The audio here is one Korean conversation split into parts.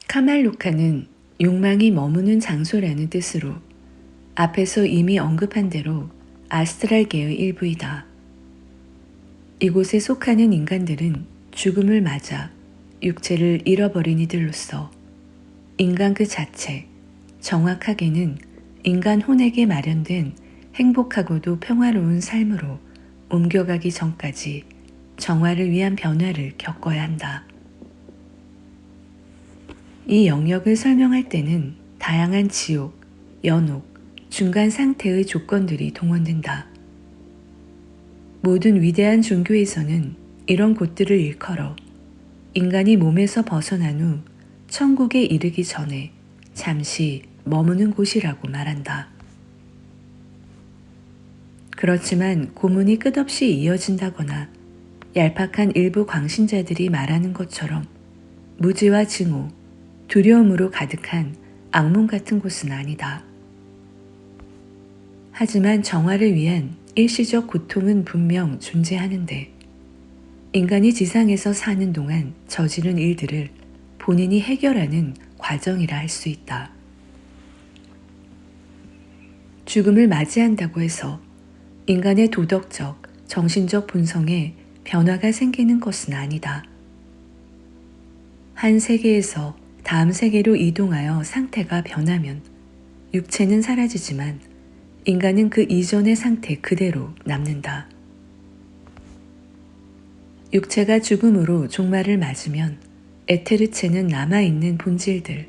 카말루카는 욕망이 머무는 장소라는 뜻으로 앞에서 이미 언급한 대로 아스트랄계의 일부이다. 이곳에 속하는 인간들은 죽음을 맞아 육체를 잃어버린 이들로서 인간 그 자체, 정확하게는 인간 혼에게 마련된 행복하고도 평화로운 삶으로 옮겨가기 전까지 정화를 위한 변화를 겪어야 한다. 이 영역을 설명할 때는 다양한 지옥, 연옥, 중간 상태의 조건들이 동원된다. 모든 위대한 종교에서는 이런 곳들을 일컬어 인간이 몸에서 벗어난 후 천국에 이르기 전에 잠시 머무는 곳이라고 말한다. 그렇지만 고문이 끝없이 이어진다거나 얄팍한 일부 광신자들이 말하는 것처럼 무지와 증오, 두려움으로 가득한 악몽 같은 곳은 아니다. 하지만 정화를 위한 일시적 고통은 분명 존재하는데 인간이 지상에서 사는 동안 저지른 일들을 본인이 해결하는 과정이라 할 수 있다. 죽음을 맞이한다고 해서 인간의 도덕적, 정신적 본성에 변화가 생기는 것은 아니다. 한 세계에서 다음 세계로 이동하여 상태가 변하면 육체는 사라지지만 인간은 그 이전의 상태 그대로 남는다. 육체가 죽음으로 종말을 맞으면 에테르체는 남아있는 본질들,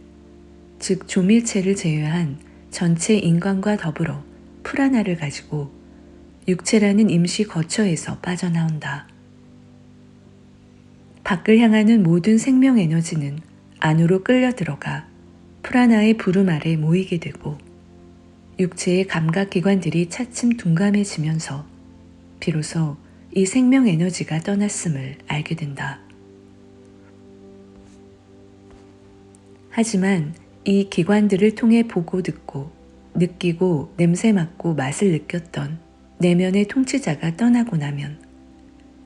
즉 조밀체를 제외한 전체 인간과 더불어 프라나를 가지고 육체라는 임시 거처에서 빠져나온다. 밖을 향하는 모든 생명 에너지는 안으로 끌려 들어가 프라나의 부름 아래 모이게 되고 육체의 감각기관들이 차츰 둔감해지면서 비로소 이 생명 에너지가 떠났음을 알게 된다. 하지만 이 기관들을 통해 보고 듣고 느끼고 냄새 맡고 맛을 느꼈던 내면의 통치자가 떠나고 나면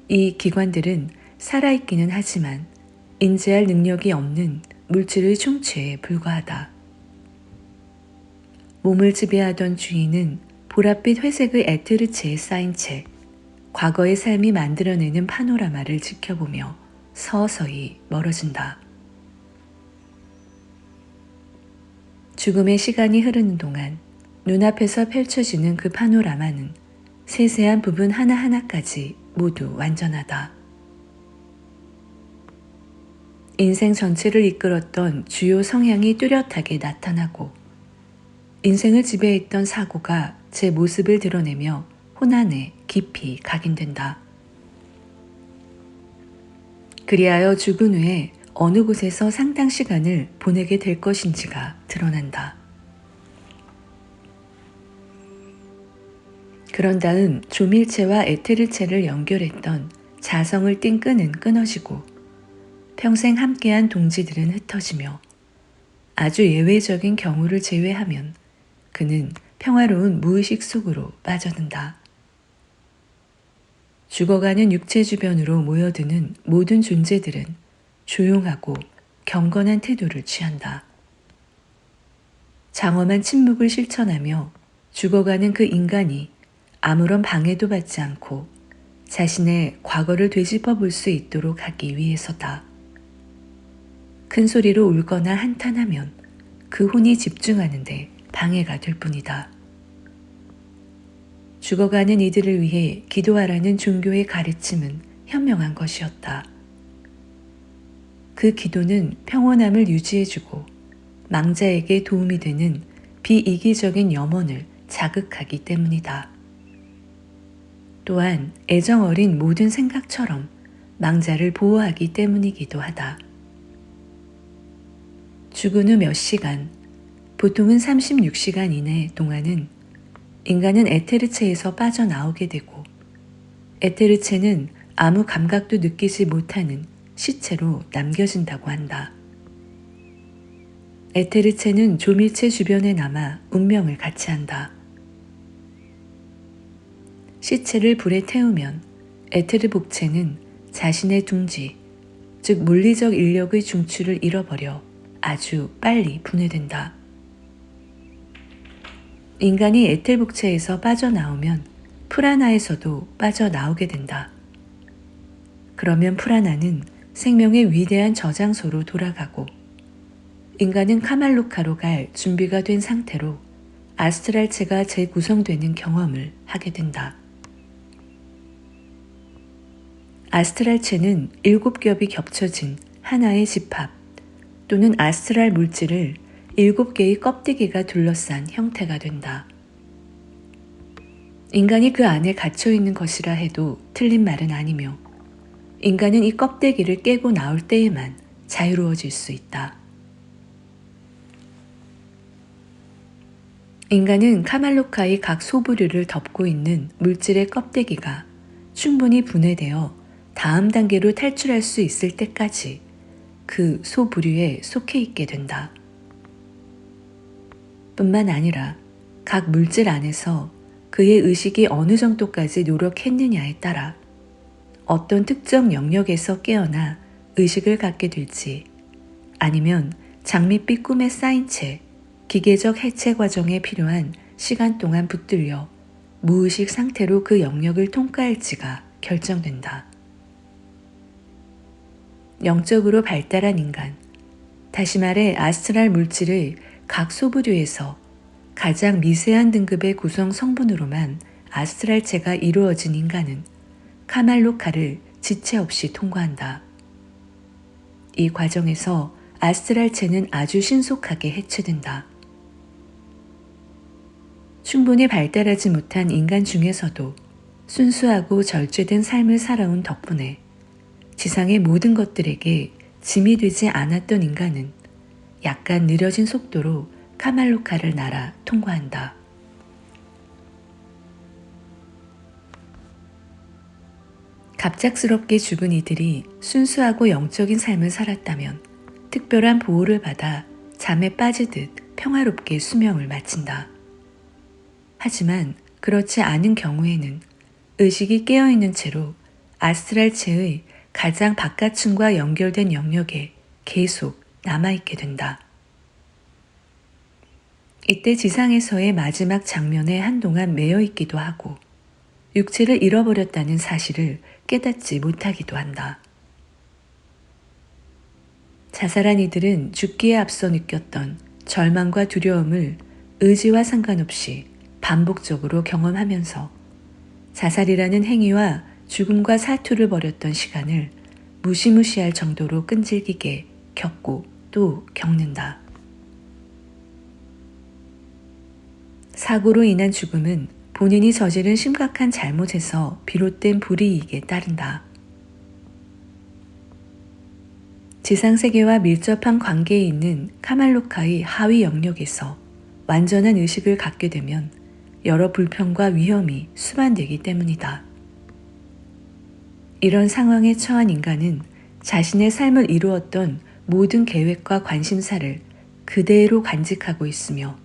이 기관들은 살아있기는 하지만 인지할 능력이 없는 물질의 총체에 불과하다. 몸을 지배하던 주인은 보랏빛 회색의 에테르체에 쌓인 채 과거의 삶이 만들어내는 파노라마를 지켜보며 서서히 멀어진다. 죽음의 시간이 흐르는 동안 눈앞에서 펼쳐지는 그 파노라마는 세세한 부분 하나하나까지 모두 완전하다. 인생 전체를 이끌었던 주요 성향이 뚜렷하게 나타나고 인생을 지배했던 사고가 제 모습을 드러내며 혼안에 깊이 각인된다. 그리하여 죽은 후에 어느 곳에서 상당 시간을 보내게 될 것인지가 드러난다. 그런 다음 조밀체와 에테르체를 연결했던 자성을 띤 끈은 끊어지고 평생 함께한 동지들은 흩어지며 아주 예외적인 경우를 제외하면 그는 평화로운 무의식 속으로 빠져든다. 죽어가는 육체 주변으로 모여드는 모든 존재들은 조용하고 경건한 태도를 취한다. 장엄한 침묵을 실천하며 죽어가는 그 인간이 아무런 방해도 받지 않고 자신의 과거를 되짚어 볼 수 있도록 하기 위해서다. 큰 소리로 울거나 한탄하면 그 혼이 집중하는데 방해가 될 뿐이다. 죽어가는 이들을 위해 기도하라는 종교의 가르침은 현명한 것이었다. 그 기도는 평온함을 유지해주고 망자에게 도움이 되는 비이기적인 염원을 자극하기 때문이다. 또한 애정 어린 모든 생각처럼 망자를 보호하기 때문이기도 하다. 죽은 후 몇 시간, 보통은 36시간 이내 동안은 인간은 에테르체에서 빠져나오게 되고 에테르체는 아무 감각도 느끼지 못하는 시체로 남겨진다고 한다. 에테르체는 조밀체 주변에 남아 운명을 같이 한다. 시체를 불에 태우면 에테르 복체는 자신의 둥지, 즉 물리적 인력의 중추를 잃어버려 아주 빨리 분해된다. 인간이 에텔복체에서 빠져나오면 프라나에서도 빠져나오게 된다. 그러면 프라나는 생명의 위대한 저장소로 돌아가고 인간은 카말루카로 갈 준비가 된 상태로 아스트랄체가 재구성되는 경험을 하게 된다. 아스트랄체는 7겹이 겹쳐진 하나의 집합 또는 아스트랄 물질을 7개의 껍데기가 둘러싼 형태가 된다. 인간이 그 안에 갇혀 있는 것이라 해도 틀린 말은 아니며 인간은 이 껍데기를 깨고 나올 때에만 자유로워질 수 있다. 인간은 카말루카의 각 소부류를 덮고 있는 물질의 껍데기가 충분히 분해되어 다음 단계로 탈출할 수 있을 때까지 그 소부류에 속해 있게 된다. 뿐만 아니라 각 물질 안에서 그의 의식이 어느 정도까지 노력했느냐에 따라 어떤 특정 영역에서 깨어나 의식을 갖게 될지 아니면 장밋빛 꿈에 쌓인 채 기계적 해체 과정에 필요한 시간 동안 붙들려 무의식 상태로 그 영역을 통과할지가 결정된다. 영적으로 발달한 인간, 다시 말해 아스트랄 물질의 각 소부류에서 가장 미세한 등급의 구성 성분으로만 아스트랄체가 이루어진 인간은 카말루카를 지체 없이 통과한다. 이 과정에서 아스트랄체는 아주 신속하게 해체된다. 충분히 발달하지 못한 인간 중에서도 순수하고 절제된 삶을 살아온 덕분에 지상의 모든 것들에게 짐이 되지 않았던 인간은 약간 느려진 속도로 카말루카를 날아 통과한다. 갑작스럽게 죽은 이들이 순수하고 영적인 삶을 살았다면 특별한 보호를 받아 잠에 빠지듯 평화롭게 수명을 마친다. 하지만 그렇지 않은 경우에는 의식이 깨어있는 채로 아스트랄체의 가장 바깥층과 연결된 영역에 계속 남아있게 된다. 이때 지상에서의 마지막 장면에 한동안 매여있기도 하고 육체를 잃어버렸다는 사실을 깨닫지 못하기도 한다. 자살한 이들은 죽기에 앞서 느꼈던 절망과 두려움을 의지와 상관없이 반복적으로 경험하면서 자살이라는 행위와 죽음과 사투를 벌였던 시간을 무시무시할 정도로 끈질기게 겪고 또 겪는다. 사고로 인한 죽음은 본인이 저지른 심각한 잘못에서 비롯된 불이익에 따른다. 지상세계와 밀접한 관계에 있는 카말루카의 하위 영역에서 완전한 의식을 갖게 되면 여러 불평과 위험이 수반되기 때문이다. 이런 상황에 처한 인간은 자신의 삶을 이루었던 모든 계획과 관심사를 그대로 간직하고 있으며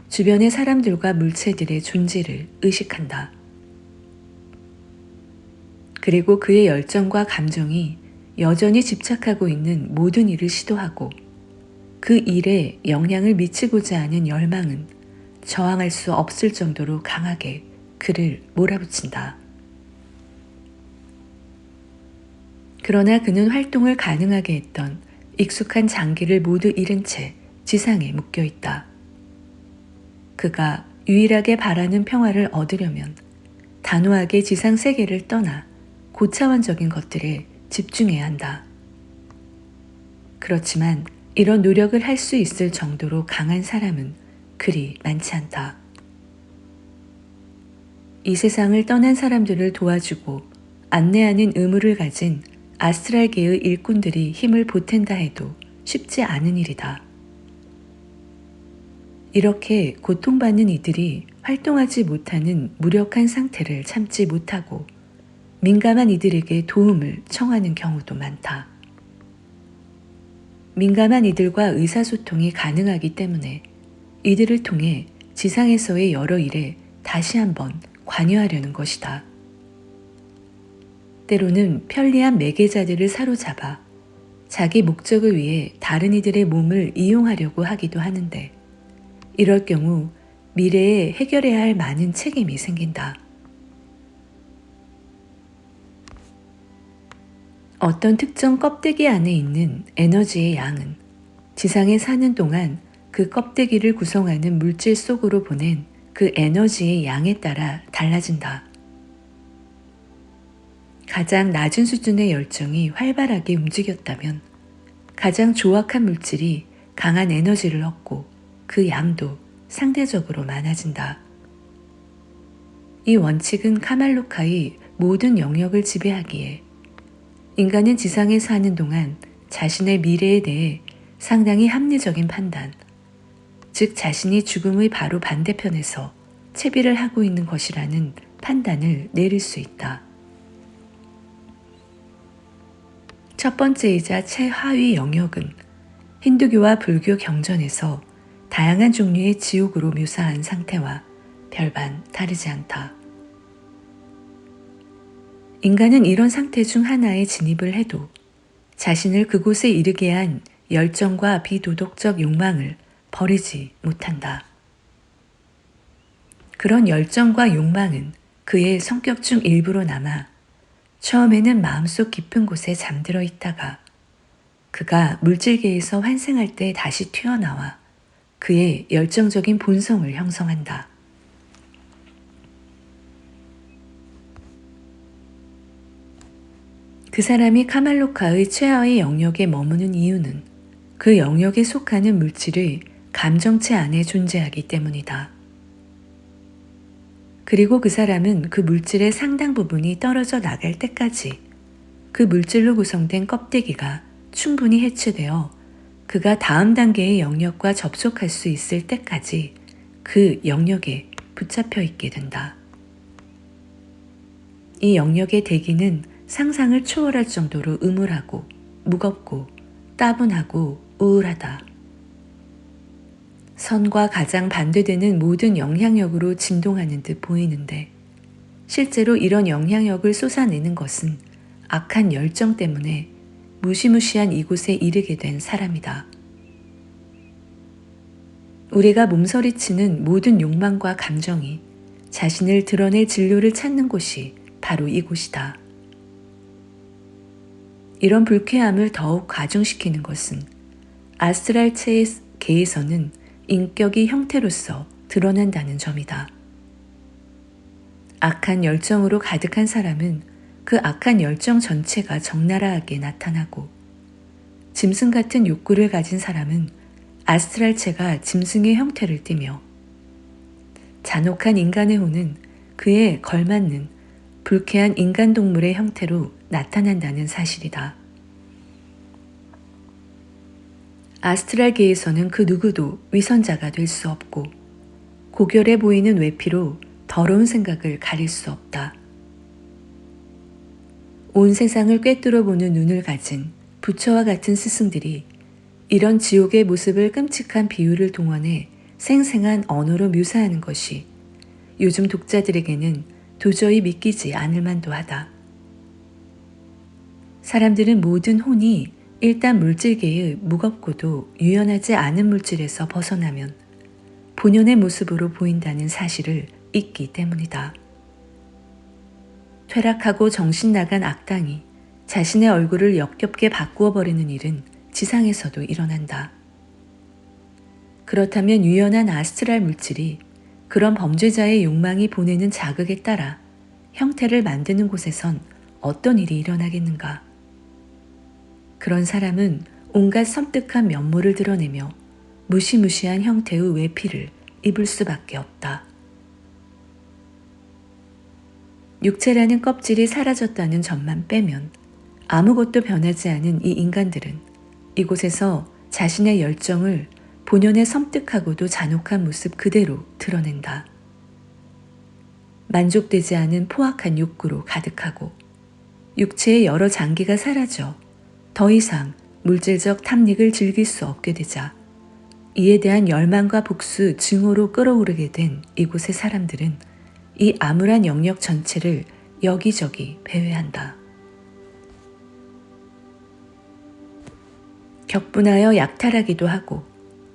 주변의 사람들과 물체들의 존재를 의식한다. 그리고 그의 열정과 감정이 여전히 집착하고 있는 모든 일을 시도하고 그 일에 영향을 미치고자 하는 열망은 저항할 수 없을 정도로 강하게 그를 몰아붙인다. 그러나 그는 활동을 가능하게 했던 익숙한 장기를 모두 잃은 채 지상에 묶여 있다. 그가 유일하게 바라는 평화를 얻으려면 단호하게 지상 세계를 떠나 고차원적인 것들에 집중해야 한다. 그렇지만 이런 노력을 할 수 있을 정도로 강한 사람은 그리 많지 않다. 이 세상을 떠난 사람들을 도와주고 안내하는 의무를 가진 아스트랄계의 일꾼들이 힘을 보탠다 해도 쉽지 않은 일이다. 이렇게 고통받는 이들이 활동하지 못하는 무력한 상태를 참지 못하고 민감한 이들에게 도움을 청하는 경우도 많다. 민감한 이들과 의사소통이 가능하기 때문에 이들을 통해 지상에서의 여러 일에 다시 한번 관여하려는 것이다. 때로는 편리한 매개자들을 사로잡아 자기 목적을 위해 다른 이들의 몸을 이용하려고 하기도 하는데, 이럴 경우 미래에 해결해야 할 많은 책임이 생긴다. 어떤 특정 껍데기 안에 있는 에너지의 양은 지상에 사는 동안 그 껍데기를 구성하는 물질 속으로 보낸 그 에너지의 양에 따라 달라진다. 가장 낮은 수준의 열정이 활발하게 움직였다면 가장 조악한 물질이 강한 에너지를 얻고 그 양도 상대적으로 많아진다. 이 원칙은 카말로카의 모든 영역을 지배하기에 인간은 지상에 사는 동안 자신의 미래에 대해 상당히 합리적인 판단, 즉 자신이 죽음의 바로 반대편에서 채비를 하고 있는 것이라는 판단을 내릴 수 있다. 첫 번째이자 최하위 영역은 힌두교와 불교 경전에서 다양한 종류의 지옥으로 묘사한 상태와 별반 다르지 않다. 인간은 이런 상태 중 하나에 진입을 해도 자신을 그곳에 이르게 한 열정과 비도덕적 욕망을 버리지 못한다. 그런 열정과 욕망은 그의 성격 중 일부로 남아 처음에는 마음속 깊은 곳에 잠들어 있다가 그가 물질계에서 환생할 때 다시 튀어나와 그의 열정적인 본성을 형성한다. 그 사람이 카말로카의 최하의 영역에 머무는 이유는 그 영역에 속하는 물질의 감정체 안에 존재하기 때문이다. 그리고 그 사람은 그 물질의 상당 부분이 떨어져 나갈 때까지 그 물질로 구성된 껍데기가 충분히 해체되어 그가 다음 단계의 영역과 접촉할 수 있을 때까지 그 영역에 붙잡혀 있게 된다. 이 영역의 대기는 상상을 초월할 정도로 음울하고 무겁고 따분하고 우울하다. 선과 가장 반대되는 모든 영향력으로 진동하는 듯 보이는데 실제로 이런 영향력을 쏟아내는 것은 악한 열정 때문에 무시무시한 이곳에 이르게 된 사람이다. 우리가 몸서리치는 모든 욕망과 감정이 자신을 드러낼 진료를 찾는 곳이 바로 이곳이다. 이런 불쾌함을 더욱 가중시키는 것은 아스트랄 체계에서는 인격이 형태로서 드러난다는 점이다. 악한 열정으로 가득한 사람은 그 악한 열정 전체가 적나라하게 나타나고 짐승 같은 욕구를 가진 사람은 아스트랄체가 짐승의 형태를 띠며 잔혹한 인간의 혼은 그에 걸맞는 불쾌한 인간 동물의 형태로 나타난다는 사실이다. 아스트랄계에서는 그 누구도 위선자가 될 수 없고 고결해 보이는 외피로 더러운 생각을 가릴 수 없다. 온 세상을 꿰뚫어 보는 눈을 가진 부처와 같은 스승들이 이런 지옥의 모습을 끔찍한 비유를 동원해 생생한 언어로 묘사하는 것이 요즘 독자들에게는 도저히 믿기지 않을 만도 하다. 사람들은 모든 혼이 일단 물질계의 무겁고도 유연하지 않은 물질에서 벗어나면 본연의 모습으로 보인다는 사실을 잊기 때문이다. 퇴락하고 정신 나간 악당이 자신의 얼굴을 역겹게 바꾸어 버리는 일은 지상에서도 일어난다. 그렇다면 유연한 아스트랄 물질이 그런 범죄자의 욕망이 보내는 자극에 따라 형태를 만드는 곳에선 어떤 일이 일어나겠는가? 그런 사람은 온갖 섬뜩한 면모를 드러내며 무시무시한 형태의 외피를 입을 수밖에 없다. 육체라는 껍질이 사라졌다는 점만 빼면 아무것도 변하지 않은 이 인간들은 이곳에서 자신의 열정을 본연의 섬뜩하고도 잔혹한 모습 그대로 드러낸다. 만족되지 않은 포악한 욕구로 가득하고 육체의 여러 장기가 사라져 더 이상 물질적 탐닉을 즐길 수 없게 되자 이에 대한 열망과 복수, 증오로 끌어오르게 된 이곳의 사람들은 이 암울한 영역 전체를 여기저기 배회한다. 격분하여 약탈하기도 하고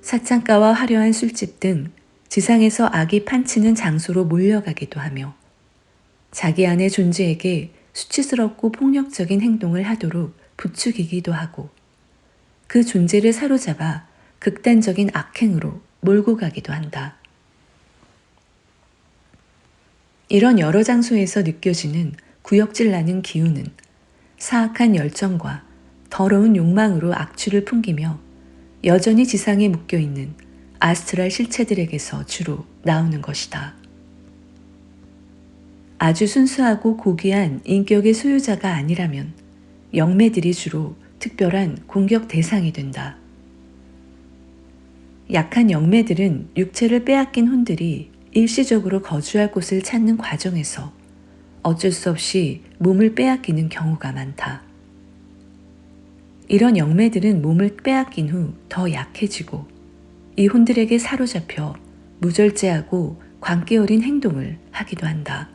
사창가와 화려한 술집 등 지상에서 악이 판치는 장소로 몰려가기도 하며 자기 안의 존재에게 수치스럽고 폭력적인 행동을 하도록 부추기기도 하고 그 존재를 사로잡아 극단적인 악행으로 몰고 가기도 한다. 이런 여러 장소에서 느껴지는 구역질 나는 기운은 사악한 열정과 더러운 욕망으로 악취를 풍기며 여전히 지상에 묶여있는 아스트랄 실체들에게서 주로 나오는 것이다. 아주 순수하고 고귀한 인격의 소유자가 아니라면 영매들이 주로 특별한 공격 대상이 된다. 약한 영매들은 육체를 빼앗긴 혼들이 일시적으로 거주할 곳을 찾는 과정에서 어쩔 수 없이 몸을 빼앗기는 경우가 많다. 이런 영매들은 몸을 빼앗긴 후 더 약해지고 이 혼들에게 사로잡혀 무절제하고 광기 어린 행동을 하기도 한다.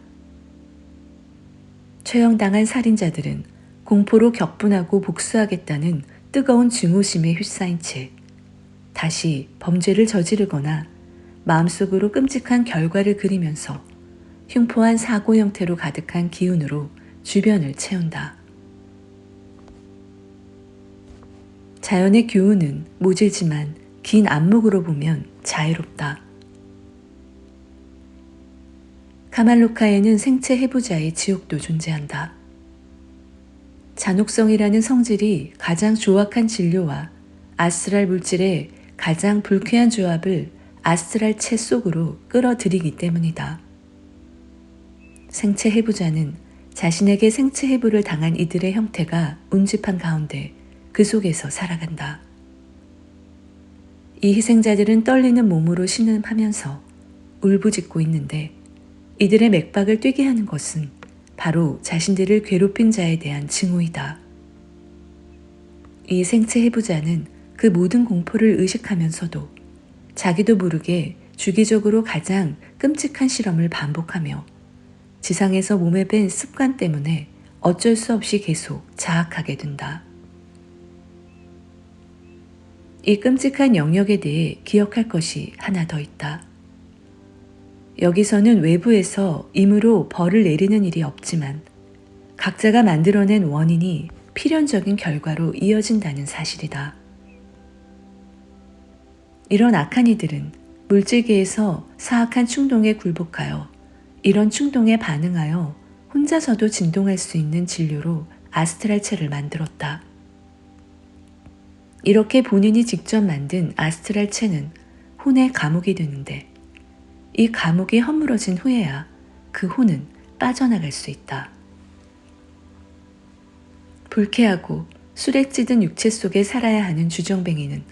처형당한 살인자들은 공포로 격분하고 복수하겠다는 뜨거운 증오심에 휩싸인 채 다시 범죄를 저지르거나 마음속으로 끔찍한 결과를 그리면서 흉포한 사고 형태로 가득한 기운으로 주변을 채운다. 자연의 교훈은 모질지만 긴 안목으로 보면 자유롭다. 카말로카에는 생체 해부자의 지옥도 존재한다. 잔혹성이라는 성질이 가장 조악한 진료와 아스트랄 물질의 가장 불쾌한 조합을 아스트랄 체 속으로 끌어들이기 때문이다. 생체 해부자는 자신에게 생체 해부를 당한 이들의 형태가 운집한 가운데 그 속에서 살아간다. 이 희생자들은 떨리는 몸으로 신음하면서 울부짖고 있는데 이들의 맥박을 뛰게 하는 것은 바로 자신들을 괴롭힌 자에 대한 증오이다. 이 생체 해부자는 그 모든 공포를 의식하면서도 자기도 모르게 주기적으로 가장 끔찍한 실험을 반복하며 지상에서 몸에 밴 습관 때문에 어쩔 수 없이 계속 자학하게 된다. 이 끔찍한 영역에 대해 기억할 것이 하나 더 있다. 여기서는 외부에서 임으로 벌을 내리는 일이 없지만 각자가 만들어낸 원인이 필연적인 결과로 이어진다는 사실이다. 이런 악한 이들은 물질계에서 사악한 충동에 굴복하여 이런 충동에 반응하여 혼자서도 진동할 수 있는 진료로 아스트랄체를 만들었다. 이렇게 본인이 직접 만든 아스트랄체는 혼의 감옥이 되는데 이 감옥이 허물어진 후에야 그 혼은 빠져나갈 수 있다. 불쾌하고 술에 찌든 육체 속에 살아야 하는 주정뱅이는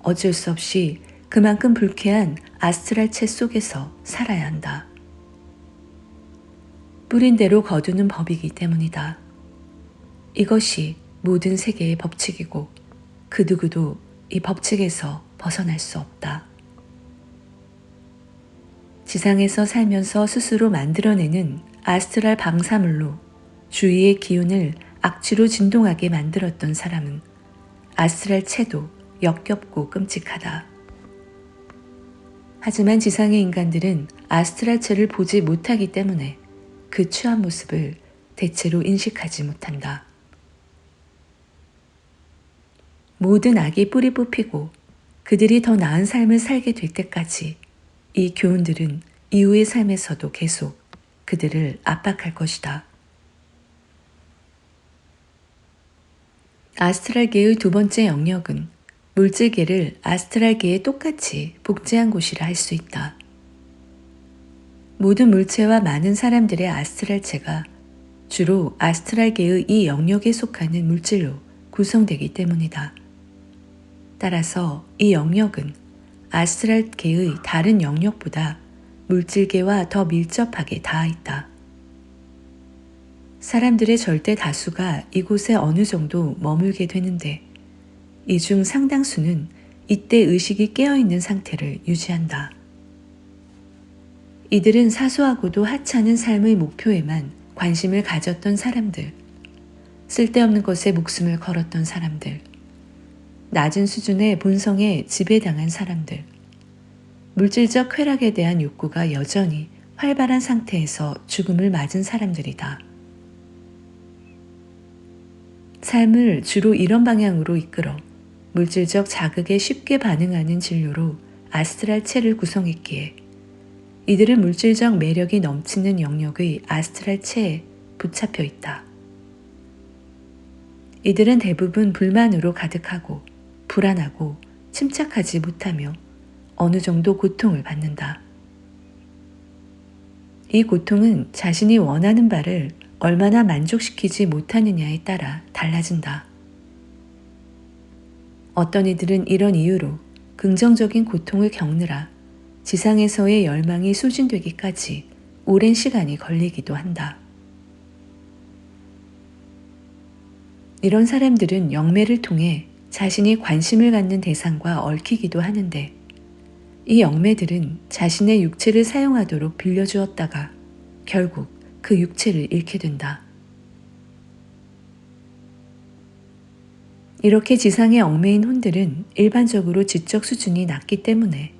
어쩔 수 없이 그만큼 불쾌한 아스트랄체 속에서 살아야 한다. 뿌린 대로 거두는 법이기 때문이다. 이것이 모든 세계의 법칙이고 그 누구도 이 법칙에서 벗어날 수 없다. 지상에서 살면서 스스로 만들어내는 아스트랄 방사물로 주위의 기운을 악취로 진동하게 만들었던 사람은 아스트랄 체도 역겹고 끔찍하다. 하지만 지상의 인간들은 아스트랄 체를 보지 못하기 때문에 그 추한 모습을 대체로 인식하지 못한다. 모든 악이 뿌리 뽑히고 그들이 더 나은 삶을 살게 될 때까지 이 교훈들은 이후의 삶에서도 계속 그들을 압박할 것이다. 아스트랄계의 두 번째 영역은 물질계를 아스트랄계에 똑같이 복제한 곳이라 할 수 있다. 모든 물체와 많은 사람들의 아스트랄체가 주로 아스트랄계의 이 영역에 속하는 물질로 구성되기 때문이다. 따라서 이 영역은 아스트랄계의 다른 영역보다 물질계와 더 밀접하게 닿아 있다. 사람들의 절대 다수가 이곳에 어느 정도 머물게 되는데 이 중 상당수는 이때 의식이 깨어있는 상태를 유지한다. 이들은 사소하고도 하찮은 삶의 목표에만 관심을 가졌던 사람들, 쓸데없는 것에 목숨을 걸었던 사람들, 낮은 수준의 본성에 지배당한 사람들, 물질적 쾌락에 대한 욕구가 여전히 활발한 상태에서 죽음을 맞은 사람들이다. 삶을 주로 이런 방향으로 이끌어 물질적 자극에 쉽게 반응하는 진료로 아스트랄체를 구성했기에 이들은 물질적 매력이 넘치는 영역의 아스트랄체에 붙잡혀 있다. 이들은 대부분 불만으로 가득하고 불안하고 침착하지 못하며 어느 정도 고통을 받는다. 이 고통은 자신이 원하는 바를 얼마나 만족시키지 못하느냐에 따라 달라진다. 어떤 이들은 이런 이유로 긍정적인 고통을 겪느라 지상에서의 열망이 소진되기까지 오랜 시간이 걸리기도 한다. 이런 사람들은 영매를 통해 자신이 관심을 갖는 대상과 얽히기도 하는데 이 영매들은 자신의 육체를 사용하도록 빌려주었다가 결국 그 육체를 잃게 된다. 이렇게 지상의 얽매인 혼들은 일반적으로 지적 수준이 낮기 때문에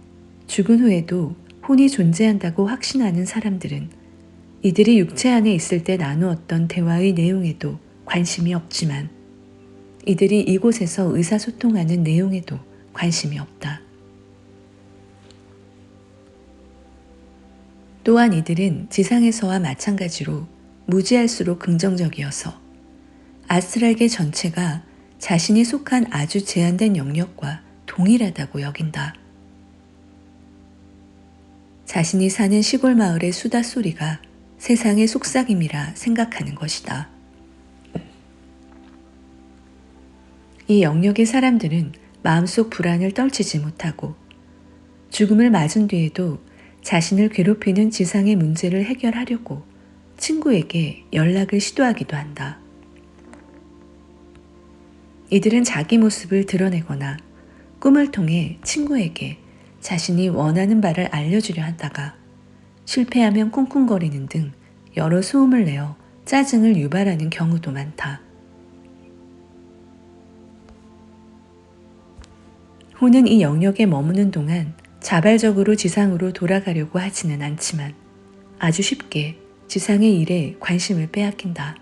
죽은 후에도 혼이 존재한다고 확신하는 사람들은 이들이 육체 안에 있을 때 나누었던 대화의 내용에도 관심이 없지만 이들이 이곳에서 의사소통하는 내용에도 관심이 없다. 또한 이들은 지상에서와 마찬가지로 무지할수록 긍정적이어서 아스트랄계 전체가 자신이 속한 아주 제한된 영역과 동일하다고 여긴다. 자신이 사는 시골 마을의 수다 소리가 세상의 속삭임이라 생각하는 것이다. 이 영역의 사람들은 마음속 불안을 떨치지 못하고 죽음을 맞은 뒤에도 자신을 괴롭히는 지상의 문제를 해결하려고 친구에게 연락을 시도하기도 한다. 이들은 자기 모습을 드러내거나 꿈을 통해 친구에게 자신이 원하는 바를 알려주려 하다가 실패하면 쿵쿵거리는 등 여러 소음을 내어 짜증을 유발하는 경우도 많다. 혼은 이 영역에 머무는 동안 자발적으로 지상으로 돌아가려고 하지는 않지만 아주 쉽게 지상의 일에 관심을 빼앗긴다.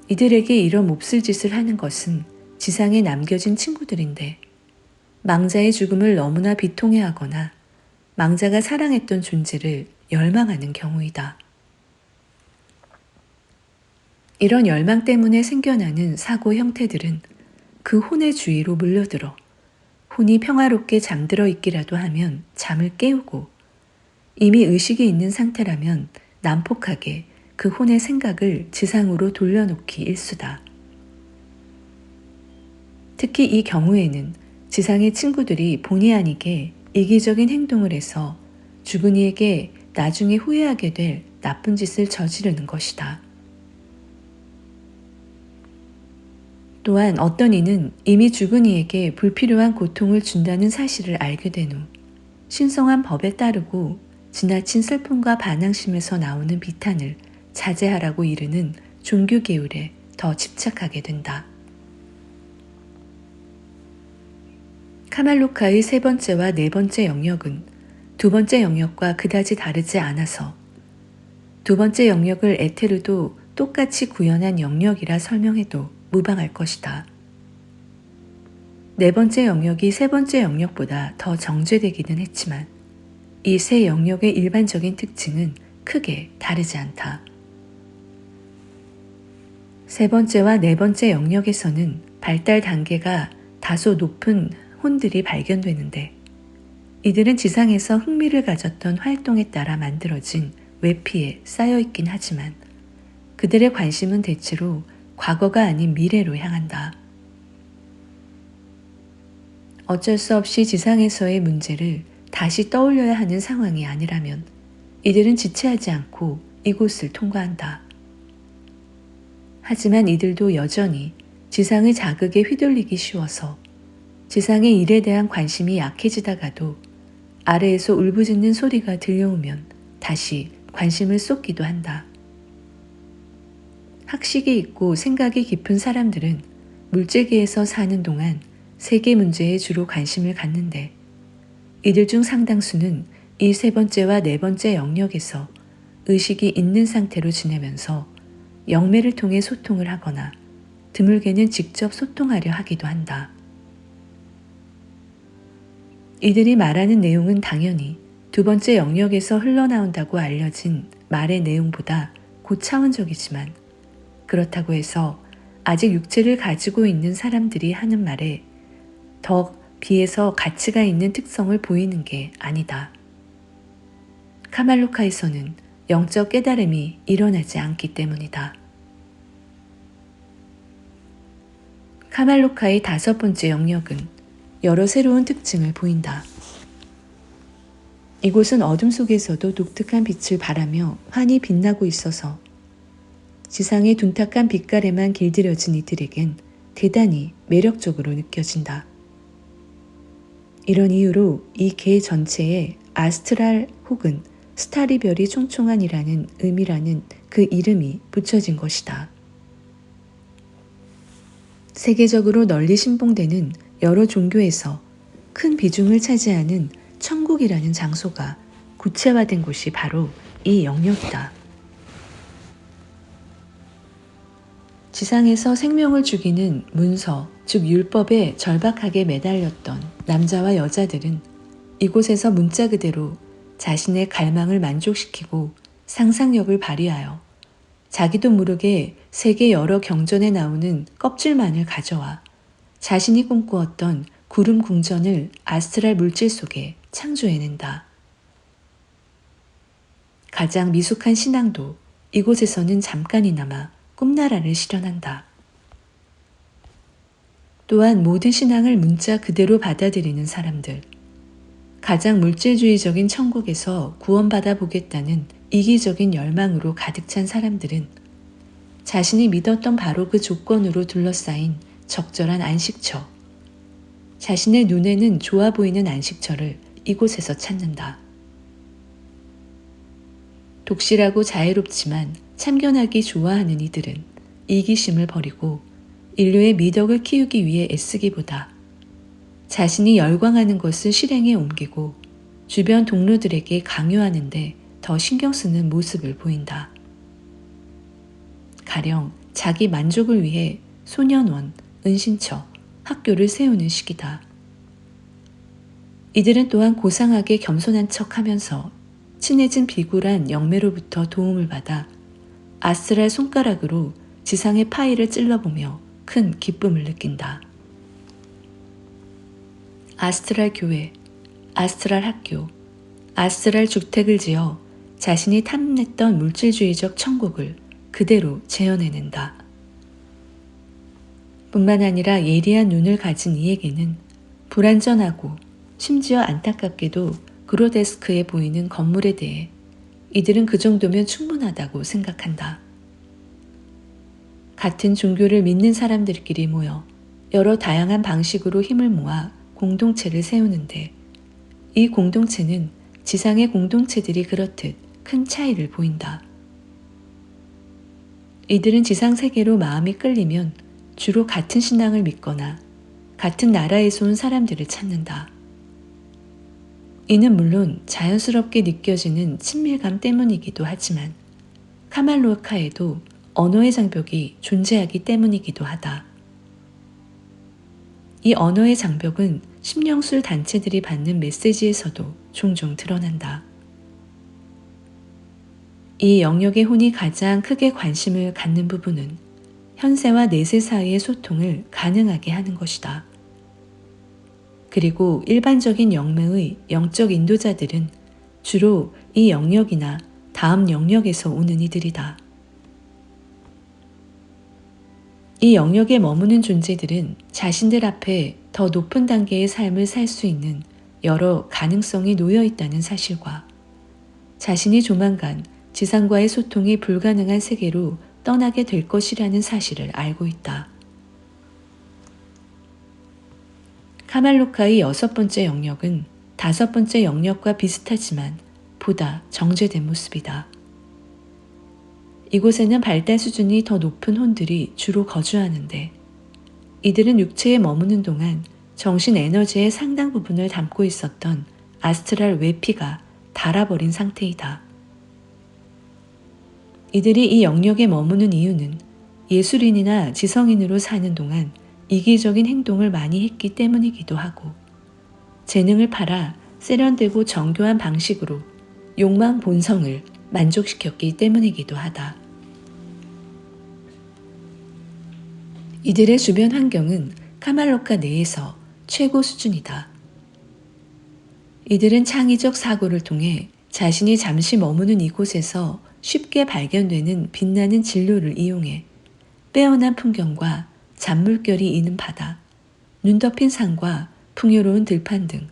이들에게 이런 몹쓸 짓을 하는 것은 지상에 남겨진 친구들인데 망자의 죽음을 너무나 비통해하거나 망자가 사랑했던 존재를 열망하는 경우이다. 이런 열망 때문에 생겨나는 사고 형태들은 그 혼의 주위로 물려들어 혼이 평화롭게 잠들어 있기라도 하면 잠을 깨우고 이미 의식이 있는 상태라면 난폭하게 그 혼의 생각을 지상으로 돌려놓기 일쑤다. 특히 이 경우에는 지상의 친구들이 본의 아니게 이기적인 행동을 해서 죽은 이에게 나중에 후회하게 될 나쁜 짓을 저지르는 것이다. 또한 어떤 이는 이미 죽은 이에게 불필요한 고통을 준다는 사실을 알게 된 후 신성한 법에 따르고 지나친 슬픔과 반항심에서 나오는 비탄을 자제하라고 이르는 종교 계율에 더 집착하게 된다. 카말로카의 세 번째와 네 번째 영역은 두 번째 영역과 그다지 다르지 않아서 두 번째 영역을 에테르도 똑같이 구현한 영역이라 설명해도 무방할 것이다. 네 번째 영역이 세 번째 영역보다 더 정제되기는 했지만 이 세 영역의 일반적인 특징은 크게 다르지 않다. 세 번째와 네 번째 영역에서는 발달 단계가 다소 높은 혼들이 발견되는데 이들은 지상에서 흥미를 가졌던 활동에 따라 만들어진 외피에 쌓여있긴 하지만 그들의 관심은 대체로 과거가 아닌 미래로 향한다. 어쩔 수 없이 지상에서의 문제를 다시 떠올려야 하는 상황이 아니라면 이들은 지체하지 않고 이곳을 통과한다. 하지만 이들도 여전히 지상의 자극에 휘둘리기 쉬워서 지상의 일에 대한 관심이 약해지다가도 아래에서 울부짖는 소리가 들려오면 다시 관심을 쏟기도 한다. 학식이 있고 생각이 깊은 사람들은 물질계에서 사는 동안 세계 문제에 주로 관심을 갖는데 이들 중 상당수는 이 세 번째와 네 번째 영역에서 의식이 있는 상태로 지내면서 영매를 통해 소통을 하거나 드물게는 직접 소통하려 하기도 한다. 이들이 말하는 내용은 당연히 두 번째 영역에서 흘러나온다고 알려진 말의 내용보다 고차원적이지만 그렇다고 해서 아직 육체를 가지고 있는 사람들이 하는 말에 더 비해서 가치가 있는 특성을 보이는 게 아니다. 카말루카에서는 영적 깨달음이 일어나지 않기 때문이다. 카말루카의 다섯 번째 영역은 여러 새로운 특징을 보인다. 이곳은 어둠 속에서도 독특한 빛을 발하며 환히 빛나고 있어서 지상의 둔탁한 빛깔에만 길들여진 이들에겐 대단히 매력적으로 느껴진다. 이런 이유로 이 계 전체에 아스트랄 혹은 스타리별이 총총한이라는 의미라는 그 이름이 붙여진 것이다. 세계적으로 널리 신봉되는 여러 종교에서 큰 비중을 차지하는 천국이라는 장소가 구체화된 곳이 바로 이 영역이다. 지상에서 생명을 죽이는 문서, 즉 율법에 절박하게 매달렸던 남자와 여자들은 이곳에서 문자 그대로 자신의 갈망을 만족시키고 상상력을 발휘하여 자기도 모르게 세계 여러 경전에 나오는 껍질만을 가져와 자신이 꿈꾸었던 구름 궁전을 아스트랄 물질 속에 창조해낸다. 가장 미숙한 신앙도 이곳에서는 잠깐이나마 꿈나라를 실현한다. 또한 모든 신앙을 문자 그대로 받아들이는 사람들, 가장 물질주의적인 천국에서 구원받아 보겠다는 이기적인 열망으로 가득 찬 사람들은 자신이 믿었던 바로 그 조건으로 둘러싸인 적절한 안식처, 자신의 눈에는 좋아 보이는 안식처를 이곳에서 찾는다. 독실하고 자애롭지만 참견하기 좋아하는 이들은 이기심을 버리고 인류의 미덕을 키우기 위해 애쓰기보다 자신이 열광하는 것을 실행에 옮기고 주변 동료들에게 강요하는데 더 신경 쓰는 모습을 보인다. 가령 자기 만족을 위해 소년원, 은신처, 학교를 세우는 시기다. 이들은 또한 고상하게 겸손한 척하면서 친해진 비굴한 영매로부터 도움을 받아 아스트랄 손가락으로 지상의 파이를 찔러보며 큰 기쁨을 느낀다. 아스트랄 교회, 아스트랄 학교, 아스트랄 주택을 지어 자신이 탐냈던 물질주의적 천국을 그대로 재현해낸다. 뿐만 아니라 예리한 눈을 가진 이에게는 불완전하고 심지어 안타깝게도 그로데스크해 보이는 건물에 대해 이들은 그 정도면 충분하다고 생각한다. 같은 종교를 믿는 사람들끼리 모여 여러 다양한 방식으로 힘을 모아 공동체를 세우는데 이 공동체는 지상의 공동체들이 그렇듯 큰 차이를 보인다. 이들은 지상 세계로 마음이 끌리면 주로 같은 신앙을 믿거나 같은 나라에서 온 사람들을 찾는다. 이는 물론 자연스럽게 느껴지는 친밀감 때문이기도 하지만 카말루카에도 언어의 장벽이 존재하기 때문이기도 하다. 이 언어의 장벽은 심령술 단체들이 받는 메시지에서도 종종 드러난다. 이 영역의 혼이 가장 크게 관심을 갖는 부분은 현세와 내세 사이의 소통을 가능하게 하는 것이다. 그리고 일반적인 영매의 영적 인도자들은 주로 이 영역이나 다음 영역에서 오는 이들이다. 이 영역에 머무는 존재들은 자신들 앞에 더 높은 단계의 삶을 살 수 있는 여러 가능성이 놓여 있다는 사실과 자신이 조만간 지상과의 소통이 불가능한 세계로 떠나게 될 것이라는 사실을 알고 있다. 카말루카의 여섯 번째 영역은 다섯 번째 영역과 비슷하지만 보다 정제된 모습이다. 이곳에는 발달 수준이 더 높은 혼들이 주로 거주하는데 이들은 육체에 머무는 동안 정신 에너지의 상당 부분을 담고 있었던 아스트랄 외피가 닳아버린 상태이다. 이들이 이 영역에 머무는 이유는 예술인이나 지성인으로 사는 동안 이기적인 행동을 많이 했기 때문이기도 하고, 재능을 팔아 세련되고 정교한 방식으로 욕망 본성을 만족시켰기 때문이기도 하다. 이들의 주변 환경은 카말로카 내에서 최고 수준이다. 이들은 창의적 사고를 통해 자신이 잠시 머무는 이곳에서 쉽게 발견되는 빛나는 진로를 이용해 빼어난 풍경과 잔물결이 있는 바다, 눈 덮인 산과 풍요로운 들판 등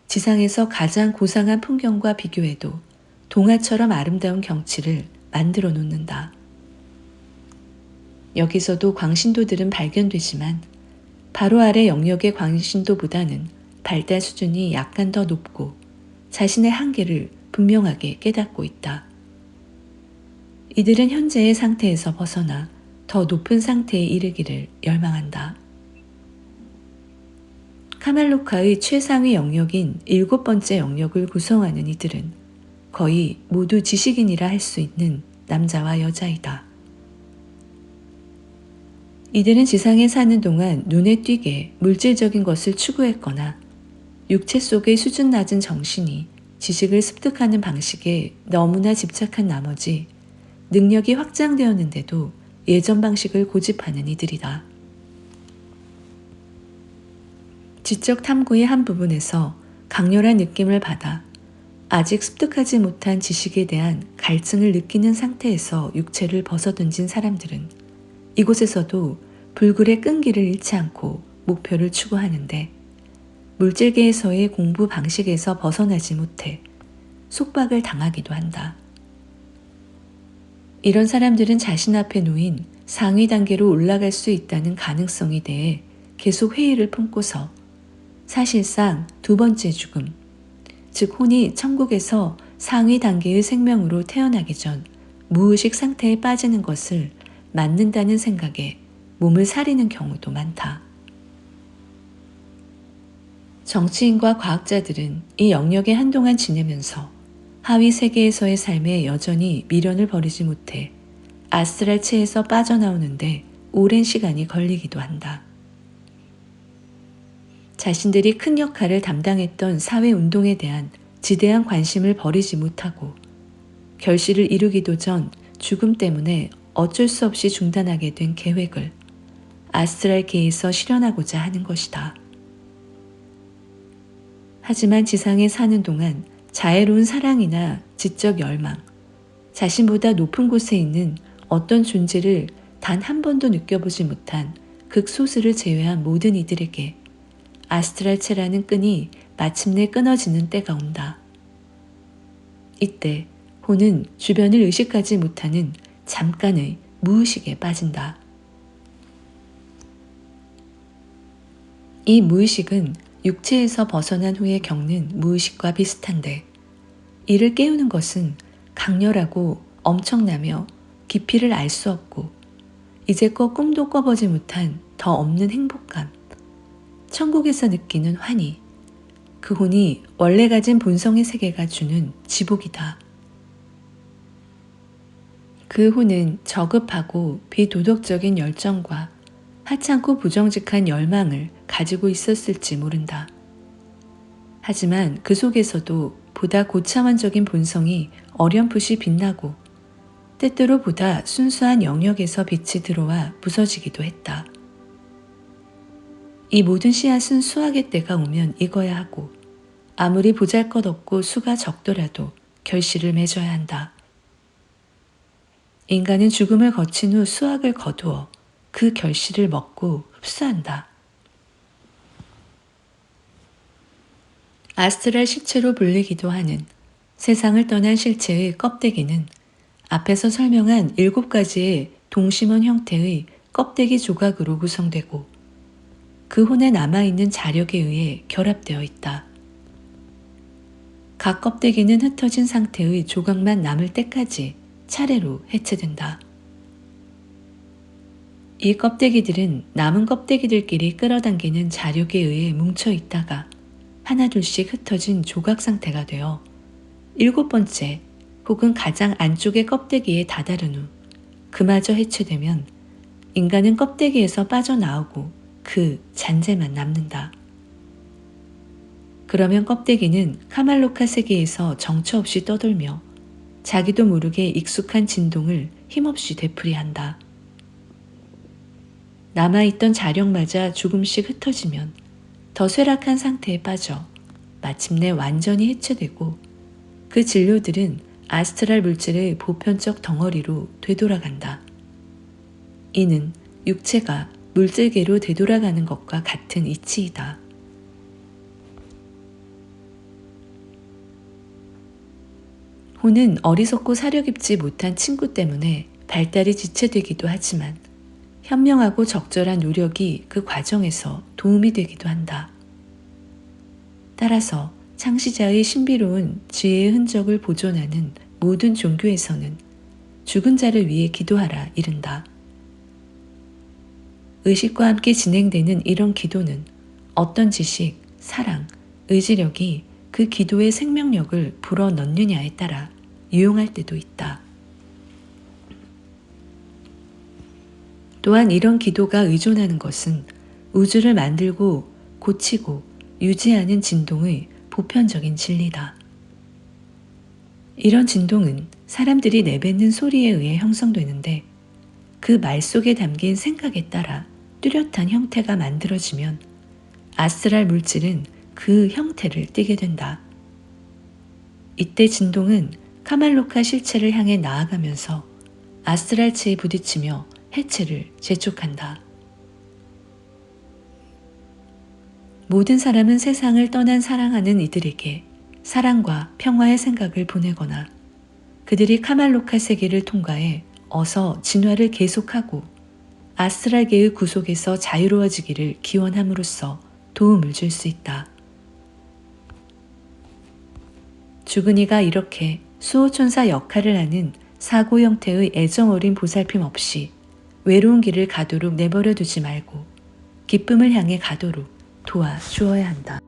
지상에서 가장 고상한 풍경과 비교해도 동화처럼 아름다운 경치를 만들어 놓는다. 여기서도 광신도들은 발견되지만 바로 아래 영역의 광신도보다는 발달 수준이 약간 더 높고 자신의 한계를 분명하게 깨닫고 있다. 이들은 현재의 상태에서 벗어나 더 높은 상태에 이르기를 열망한다. 카말로카의 최상위 영역인 7번째 영역을 구성하는 이들은 거의 모두 지식인이라 할 수 있는 남자와 여자이다. 이들은 지상에 사는 동안 눈에 띄게 물질적인 것을 추구했거나 육체 속의 수준 낮은 정신이 지식을 습득하는 방식에 너무나 집착한 나머지 능력이 확장되었는데도 예전 방식을 고집하는 이들이다. 지적 탐구의 한 부분에서 강렬한 느낌을 받아 아직 습득하지 못한 지식에 대한 갈증을 느끼는 상태에서 육체를 벗어던진 사람들은 이곳에서도 불굴의 끈기를 잃지 않고 목표를 추구하는데, 물질계에서의 공부 방식에서 벗어나지 못해 속박을 당하기도 한다. 이런 사람들은 자신 앞에 놓인 상위 단계로 올라갈 수 있다는 가능성에 대해 계속 회의를 품고서 사실상 두 번째 죽음, 즉 혼이 천국에서 상위 단계의 생명으로 태어나기 전 무의식 상태에 빠지는 것을 맞는다는 생각에 몸을 사리는 경우도 많다. 정치인과 과학자들은 이 영역에 한동안 지내면서 하위 세계에서의 삶에 여전히 미련을 버리지 못해 아스트랄체에서 빠져나오는데 오랜 시간이 걸리기도 한다. 자신들이 큰 역할을 담당했던 사회운동에 대한 지대한 관심을 버리지 못하고 결실을 이루기도 전 죽음 때문에 어쩔 수 없이 중단하게 된 계획을 아스트랄계에서 실현하고자 하는 것이다. 하지만 지상에 사는 동안 자애로운 사랑이나 지적 열망, 자신보다 높은 곳에 있는 어떤 존재를 단 한 번도 느껴보지 못한 극소수를 제외한 모든 이들에게 아스트랄체라는 끈이 마침내 끊어지는 때가 온다. 이때 혼은 주변을 의식하지 못하는 잠깐의 무의식에 빠진다. 이 무의식은 육체에서 벗어난 후에 겪는 무의식과 비슷한데, 이를 깨우는 것은 강렬하고 엄청나며 깊이를 알 수 없고 이제껏 꿈도 꿔보지 못한 더 없는 행복감, 천국에서 느끼는 환희, 그 혼이 원래 가진 본성의 세계가 주는 지복이다. 그 혼은 저급하고 비도덕적인 열정과 하찮고 부정직한 열망을 가지고 있었을지 모른다. 하지만 그 속에서도 보다 고차원적인 본성이 어렴풋이 빛나고 때때로 보다 순수한 영역에서 빛이 들어와 부서지기도 했다. 이 모든 씨앗은 수확의 때가 오면 익어야 하고 아무리 보잘것없고 수가 적더라도 결실을 맺어야 한다. 인간은 죽음을 거친 후 수확을 거두어 그 결실을 먹고 흡수한다. 아스트랄 실체로 불리기도 하는 세상을 떠난 실체의 껍데기는 앞에서 설명한 7가지의 동심원 형태의 껍데기 조각으로 구성되고 그 혼에 남아있는 자력에 의해 결합되어 있다. 각 껍데기는 흩어진 상태의 조각만 남을 때까지 차례로 해체된다. 이 껍데기들은 남은 껍데기들끼리 끌어당기는 자력에 의해 뭉쳐 있다가 하나둘씩 흩어진 조각 상태가 되어 7번째 혹은 가장 안쪽의 껍데기에 다다른 후 그마저 해체되면 인간은 껍데기에서 빠져나오고 그 잔재만 남는다. 그러면 껍데기는 카말로카 세계에서 정처 없이 떠돌며 자기도 모르게 익숙한 진동을 힘없이 되풀이한다. 남아있던 자력마저 조금씩 흩어지면 더 쇠락한 상태에 빠져 마침내 완전히 해체되고 그 진료들은 아스트랄 물질의 보편적 덩어리로 되돌아간다. 이는 육체가 물질계로 되돌아가는 것과 같은 이치이다. 호는 어리석고 사려 깊지 못한 친구 때문에 발달이 지체되기도 하지만 현명하고 적절한 노력이 그 과정에서 도움이 되기도 한다. 따라서 창시자의 신비로운 지혜의 흔적을 보존하는 모든 종교에서는 죽은 자를 위해 기도하라 이른다. 의식과 함께 진행되는 이런 기도는 어떤 지식, 사랑, 의지력이 그 기도의 생명력을 불어넣느냐에 따라 유용할 때도 있다. 또한 이런 기도가 의존하는 것은 우주를 만들고 고치고 유지하는 진동의 보편적인 진리다. 이런 진동은 사람들이 내뱉는 소리에 의해 형성되는데 그 말 속에 담긴 생각에 따라 뚜렷한 형태가 만들어지면 아스트랄 물질은 그 형태를 띠게 된다. 이때 진동은 카말로카 실체를 향해 나아가면서 아스트랄체에 부딪히며 해체를 재촉한다. 모든 사람은 세상을 떠난 사랑하는 이들에게 사랑과 평화의 생각을 보내거나 그들이 카말로카 세계를 통과해 어서 진화를 계속하고 아스트랄계의 구속에서 자유로워지기를 기원함으로써 도움을 줄 수 있다. 죽은 이가 이렇게 수호천사 역할을 하는 사고 형태의 애정 어린 보살핌 없이 외로운 길을 가도록 내버려 두지 말고 기쁨을 향해 가도록 도와주어야 한다.